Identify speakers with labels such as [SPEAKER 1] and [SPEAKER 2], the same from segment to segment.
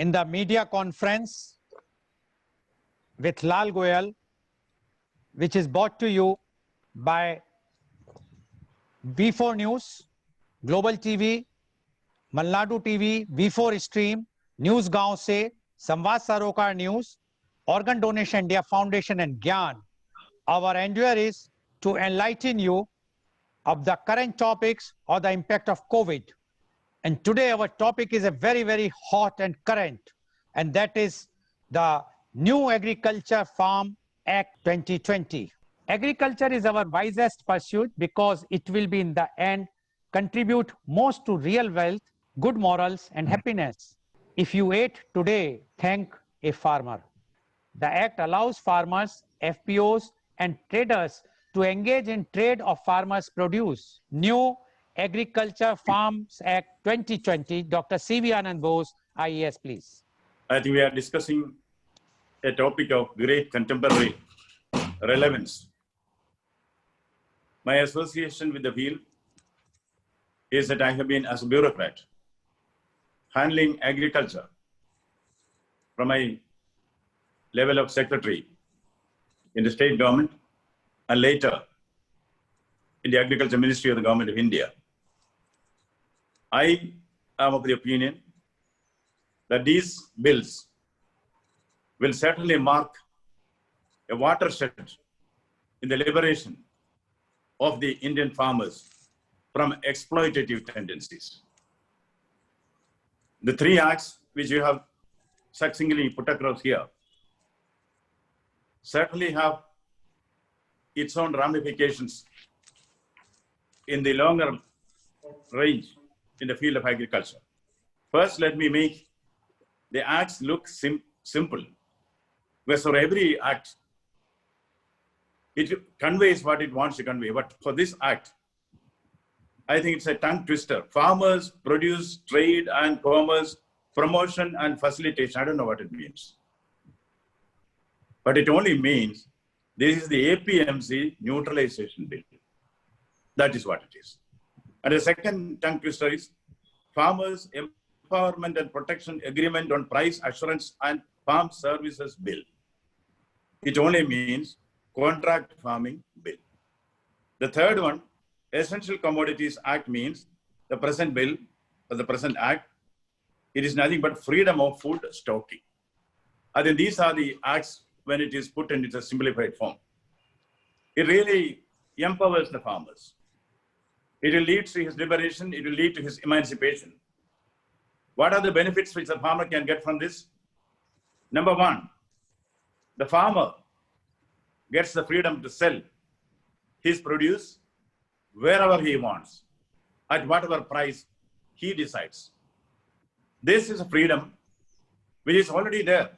[SPEAKER 1] in the media conference with Lal Goyal, which is brought to you by V4 News, Global TV, Malnadu TV, V4 Stream, News Gaon Se, Samvad Sarokar News, Organ Donation India Foundation and Gyan. Our endeavor is to enlighten you of the current topics or the impact of COVID. And today our topic is a very, very hot and current, and that is the New Agriculture Farm Act 2020. Agriculture is our wisest pursuit because it will be in the end contribute most to real wealth, good morals and happiness. If you ate today, thank a farmer. The act allows farmers, FPOs and traders to engage in trade of farmers' produce. New Agriculture Farms Act 2020. Dr. C.V. Anand Bose, IAS, please.
[SPEAKER 2] I think we are discussing a topic of great contemporary relevance. My association with the field is that I have been, as a bureaucrat, handling agriculture from my level of secretary in the state government and later in the Agriculture Ministry of the Government of India. I am of the opinion that these bills will certainly mark a watershed in the liberation of the Indian farmers from exploitative tendencies. The three acts which you have succinctly put across here certainly have its own ramifications in the longer range in the field of agriculture. First, let me make the acts look simple. Whereas for every act, it conveys what it wants to convey. But for this act, I think it's a tongue twister. Farmers, produce, trade and commerce, promotion and facilitation. I don't know what it means. But it only means this is the APMC neutralization bill. That is what it is. And the second tongue twister is Farmers Empowerment and Protection Agreement on Price Assurance and Farm Services Bill. It only means Contract Farming Bill. The third one, Essential Commodities Act, means the present bill or the present act, it is nothing but freedom of food stocking. I think these are the acts when it is put in its simplified form. It really empowers the farmers. It will lead to his liberation. It will lead to his emancipation. What are the benefits which the farmer can get from this? Number one, the farmer gets the freedom to sell his produce wherever he wants, at whatever price he decides. This is a freedom which is already there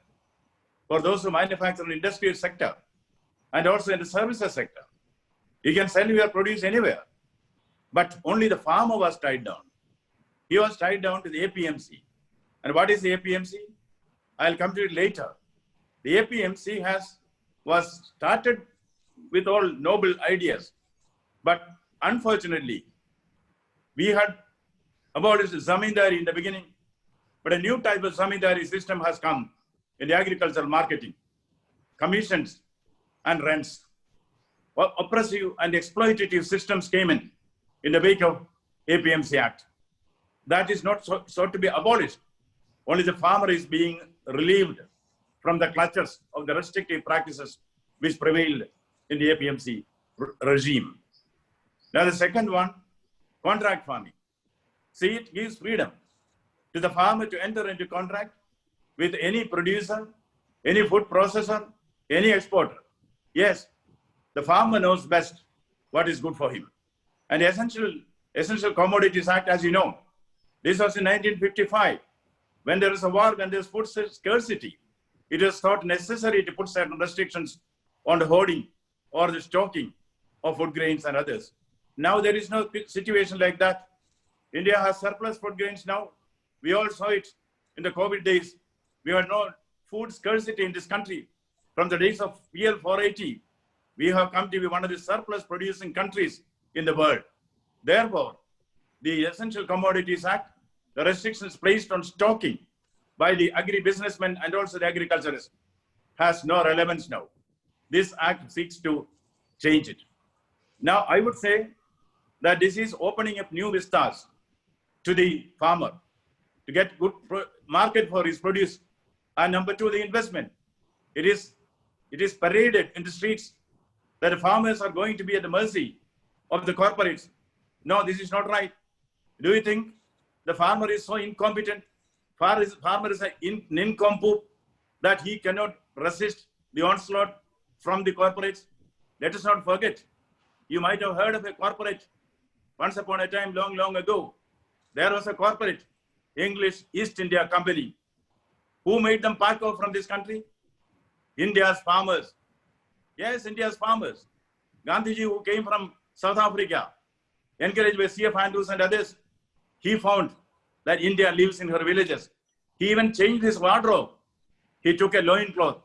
[SPEAKER 2] for those who manufacture in the industrial sector and also in the services sector. You can sell your produce anywhere, but only the farmer was tied down. He was tied down to the APMC. And what is the APMC? I'll come to it later. The APMC was started with all noble ideas, but unfortunately, we had abolished zamindari in the beginning, but a new type of zamindari system has come in the agricultural marketing, commissions and rents. Well, oppressive and exploitative systems came in the wake of APMC Act. That is not so to be abolished. Only the farmer is being relieved from the clutches of the restrictive practices which prevailed in the APMC regime. Now the second one, contract farming. See, it gives freedom to the farmer to enter into contract with any producer, any food processor, any exporter. Yes, the farmer knows best what is good for him. And the Essential Commodities Act, as you know, this was in 1955. When there is a war, when there is food scarcity, it is thought necessary to put certain restrictions on the hoarding or the stocking of food grains and others. Now there is no situation like that. India has surplus food grains now. We all saw it in the COVID days. We had no food scarcity in this country. From the days of PL 480, we have come to be one of the surplus producing countries in the world. Therefore, the Essential Commodities Act, the restrictions placed on stocking by the agri-businessmen and also the agriculturists has no relevance now. This act seeks to change it. Now, I would say that this is opening up new vistas to the farmer to get good market for his produce. And number two, the investment. It is paraded in the streets that the farmers are going to be at the mercy of the corporates. No, this is not right. Do you think the farmer is so incompetent? Farmer is an nincompoop that he cannot resist the onslaught from the corporates? Let us not forget. You might have heard of a corporate once upon a time, long, long ago. There was a corporate, English East India Company. Who made them pack out from this country? India's farmers. Yes, India's farmers. Gandhiji, who came from South Africa, encouraged by C.F. Andrews and others, he found that India lives in her villages. He even changed his wardrobe. He took a loincloth,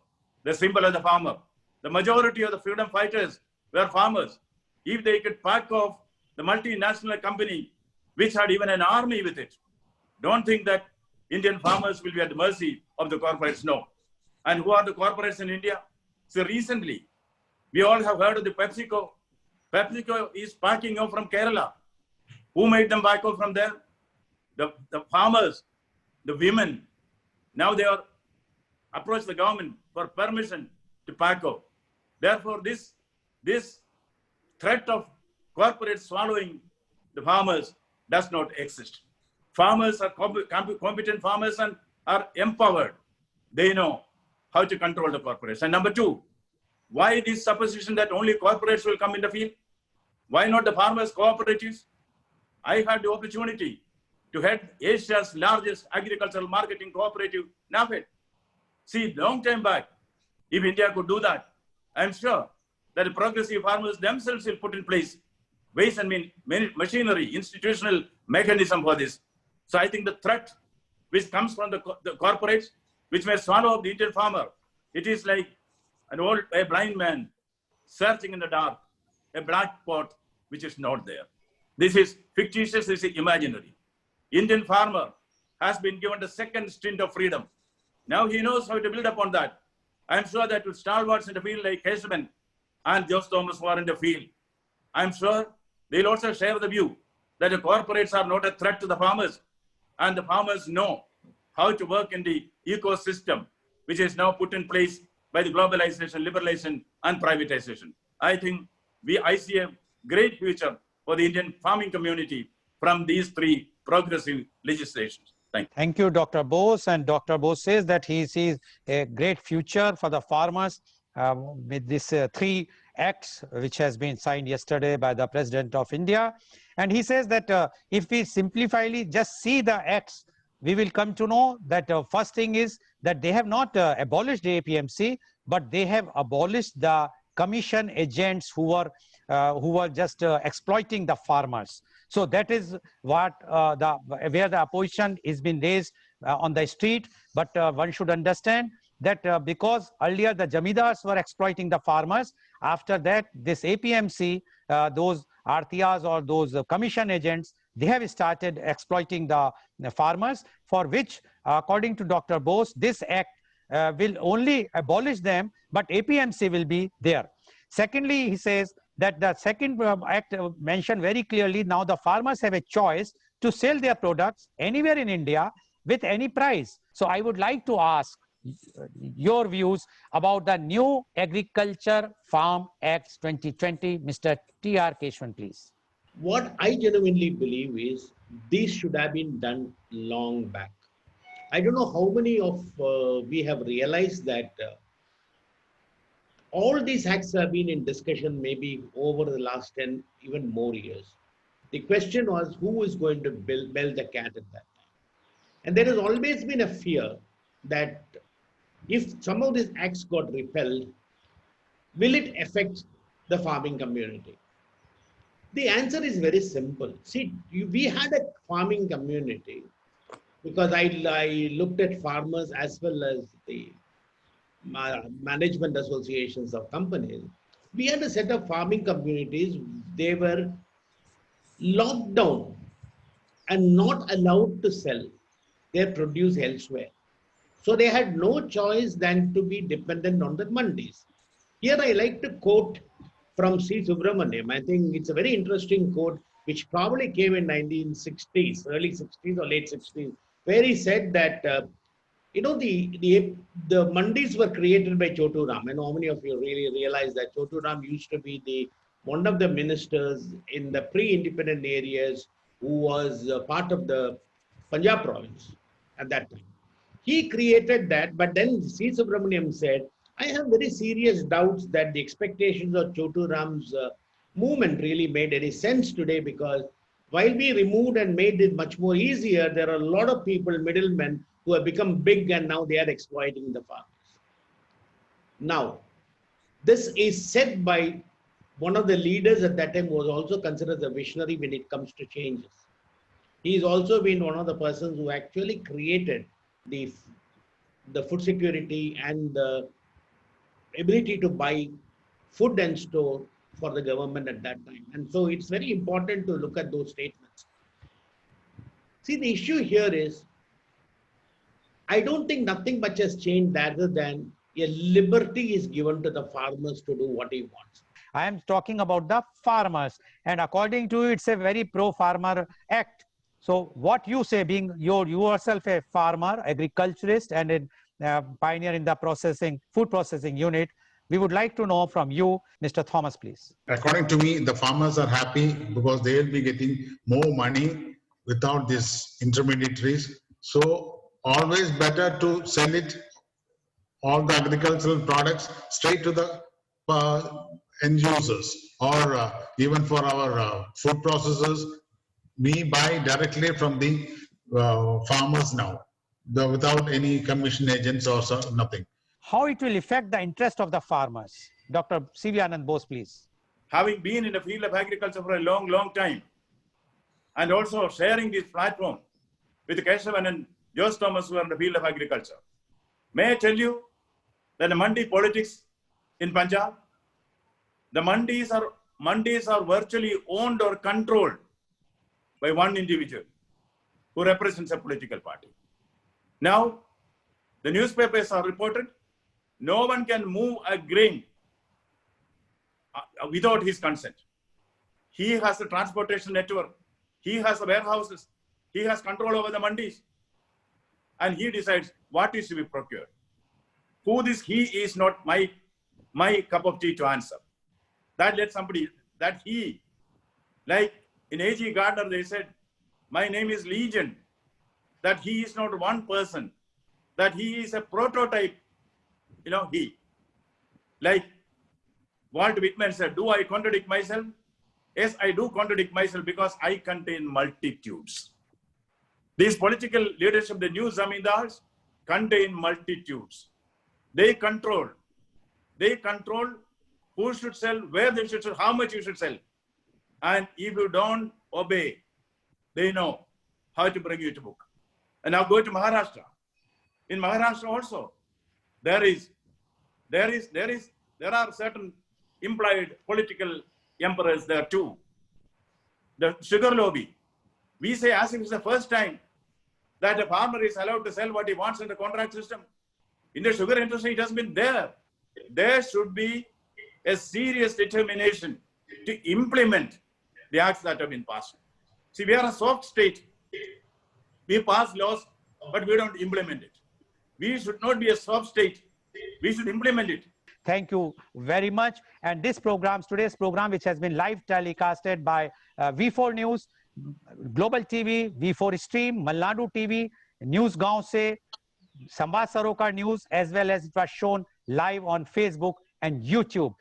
[SPEAKER 2] the symbol of the farmer. The majority of the freedom fighters were farmers. If they could pack off the multinational company, which had even an army with it, don't think that Indian farmers will be at the mercy of the corporates. No. And who are the corporates in India? So recently, we all have heard of the PepsiCo. PepsiCo is packing off from Kerala. Who made them back off from there? The farmers, the women. Now they are approached the government for permission to pack off. Therefore, this threat of corporates swallowing the farmers does not exist. Farmers are competent farmers and are empowered. They know how to control the corporates. And number two, why this supposition that only corporates will come in the field? Why not the farmers' cooperatives? I had the opportunity to head Asia's largest agricultural marketing cooperative, NAFED. See, long time back, if India could do that, I'm sure that the progressive farmers themselves will put in place ways and machinery, institutional mechanism for this. So I think the threat which comes from the corporates, which may swallow up the Indian farmer, it is like a blind man searching in the dark, a black pot which is not there. This is fictitious, this is imaginary. Indian farmer has been given the second stint of freedom. Now he knows how to build upon that. I'm sure that with stalwarts in the field like Keshavan and Jose Thomas who are in the field, I'm sure they'll also share the view that the corporates are not a threat to the farmers, and the farmers know how to work in the ecosystem which is now put in place by the globalization, liberalization, and privatization. I think I see a great future for the Indian farming community from these three progressive legislations. Thank you.
[SPEAKER 1] Thank you, Dr. Bose. And Dr. Bose says that he sees a great future for the farmers with these three acts which has been signed yesterday by the President of India. And he says that if we simplifyly just see the acts, we will come to know that first thing is that they have not abolished the APMC, but they have abolished the commission agents who were just exploiting the farmers. So that is what where the opposition is being raised on the street. But one should understand that because earlier the Jamidars were exploiting the farmers, after that this APMC, those Artiyas or those commission agents, they have started exploiting the farmers, for which according to Dr. Bose, this act will only abolish them, but APMC will be there. Secondly, he says that the second act mentioned very clearly, now the farmers have a choice to sell their products anywhere in India with any price. So I would like to ask your views about the new Agriculture Farm Acts 2020. Mr. T.R. Keshavan, please.
[SPEAKER 3] What I genuinely believe is this should have been done long back. I don't know how many of we have realized that all these acts have been in discussion maybe over the last 10, even more years. The question was who is going to build the cat at that time. And there has always been a fear that if some of these acts got repelled, will it affect the farming community? The answer is very simple. See, we had a farming community because I looked at farmers as well as the management associations of companies. We had a set of farming communities. They were locked down and not allowed to sell their produce elsewhere. So they had no choice than to be dependent on the mandis. Here I like to quote from C. Subramaniam. I think it's a very interesting quote which probably came in 1960s, early 60s or late 60s, where he said that the mandis were created by Chotu Ram. And how many of you really realize that Chotu Ram used to be one of the ministers in the pre-independent areas who was part of the Punjab province at that time. He created that, but then C. Subramaniam said, I have very serious doubts that the expectations of Chotu Ram's movement really made any sense today, because while we removed and made it much more easier, there are a lot of people, middlemen, who have become big and now they are exploiting the farmers. Now, this is said by one of the leaders at that time who was also considered a visionary when it comes to changes. He's also been one of the persons who actually created the food security and the ability to buy food and store for the government at that time. And so it's very important to look at those statements. See, the issue here is, I don't think nothing much has changed other than a liberty is given to the farmers to do what he wants.
[SPEAKER 1] I am talking about the farmers, and according to you, it's a very pro-farmer act. So what you say, being yourself a farmer, agriculturist, and a pioneer in the food processing unit, we would like to know from you, Mr. Thomas, please.
[SPEAKER 4] According to me, the farmers are happy because they will be getting more money without these intermediaries. So always better to sell it, all the agricultural products, straight to the end users, or even for our food processors, we buy directly from the farmers now, without any commission agents or nothing.
[SPEAKER 1] How it will affect the interest of the farmers? Dr. C.V. Anand Bose, please.
[SPEAKER 2] Having been in the field of agriculture for a long, long time, and also sharing this platform with Keshavan and Jose Thomas, who are in the field of agriculture, may I tell you that the mandi politics in Punjab, the mandis are virtually owned or controlled by one individual who represents a political party. Now, the newspapers are reported, no one can move a grain without his consent. He has the transportation network, he has the warehouses, he has control over the mandis, and he decides what is to be procured. Who this he is not my cup of tea to answer. That let somebody, that he, like in A.G. Gardner, they said, my name is Legion, that he is not one person, that he is a prototype, he. Like Walt Whitman said, do I contradict myself? Yes, I do contradict myself because I contain multitudes. These political leadership, the new zamindars, contain multitudes. They control who should sell, where they should sell, how much you should sell. And if you don't obey, they know how to bring you to book. And now go to Maharashtra. In Maharashtra also, there are certain implied political emperors there too. The sugar lobby. We say as if it's the first time that a farmer is allowed to sell what he wants in the contract system. In the sugar industry, it has been there. There should be a serious determination to implement the acts that have been passed. See, we are a soft state. We pass laws, but we don't implement it. We should not be a soft state. We should implement it.
[SPEAKER 1] Thank you very much. And today's program, which has been live telecasted by V4 News, Global TV, V4 Stream, Malnadu TV, News Gaon Se, Samvad Sarokar News, as well as it was shown live on Facebook and YouTube.